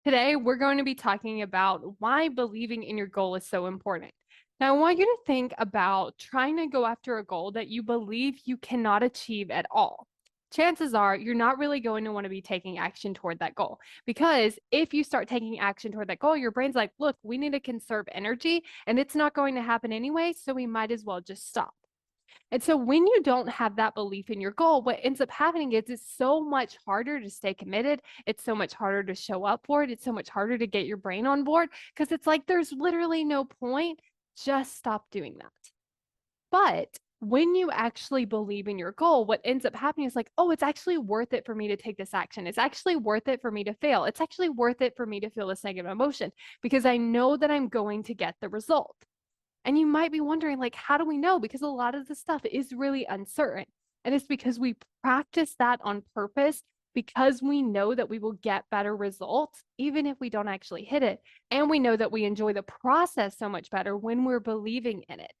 Today, we're going to be talking about why believing in your goal is so important. Now, I want you to think about trying to go after a goal that you believe you cannot achieve at all. Chances are you're not really going to want to be taking action toward that goal because if you start taking action toward that goal, your brain's like, look, we need to conserve energy and it's not going to happen anyway. So we might as well just stop. And so when you don't have that belief in your goal, what ends up happening is it's so much harder to stay committed. It's so much harder to show up for it. It's so much harder to get your brain on board because it's like there's literally no point. Just stop doing that. But when you actually believe in your goal, what ends up happening is like, oh, it's actually worth it for me to take this action. It's actually worth it for me to fail. It's actually worth it for me to feel this negative emotion because I know that I'm going to get the result. And you might be wondering, like, how do we know? Because a lot of the stuff is really uncertain. And it's because we practice that on purpose because we know that we will get better results, even if we don't actually hit it. And we know that we enjoy the process so much better when we're believing in it.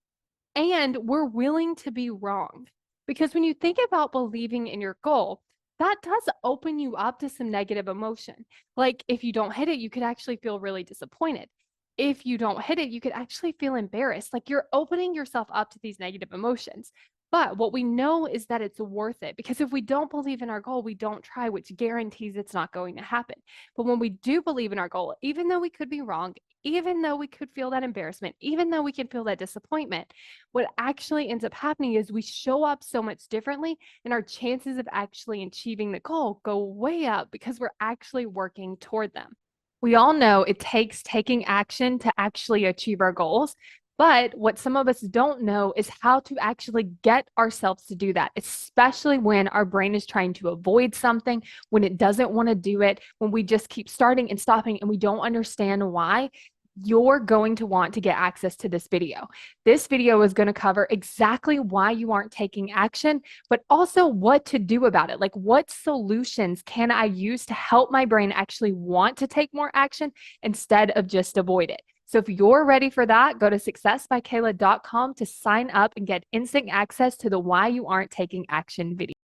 And we're willing to be wrong. Because when you think about believing in your goal, that does open you up to some negative emotion. Like if you don't hit it, you could actually feel really disappointed. If you don't hit it, you could actually feel embarrassed. Like you're opening yourself up to these negative emotions. But what we know is that it's worth it because if we don't believe in our goal, we don't try, which guarantees it's not going to happen. But when we do believe in our goal, even though we could be wrong, even though we could feel that embarrassment, even though we can feel that disappointment, what actually ends up happening is we show up so much differently and our chances of actually achieving the goal go way up because we're actually working toward them. We all know it takes taking action to actually achieve our goals. But what some of us don't know is how to actually get ourselves to do that, especially when our brain is trying to avoid something, when it doesn't want to do it, when we just keep starting and stopping and we don't understand why. You're going to want to get access to this video. This video is going to cover exactly why you aren't taking action, but also what to do about it. Like, what solutions can I use to help my brain actually want to take more action instead of just avoid it? So if you're ready for that, go to successbykayla.com to sign up and get instant access to the Why You Aren't Taking Action video.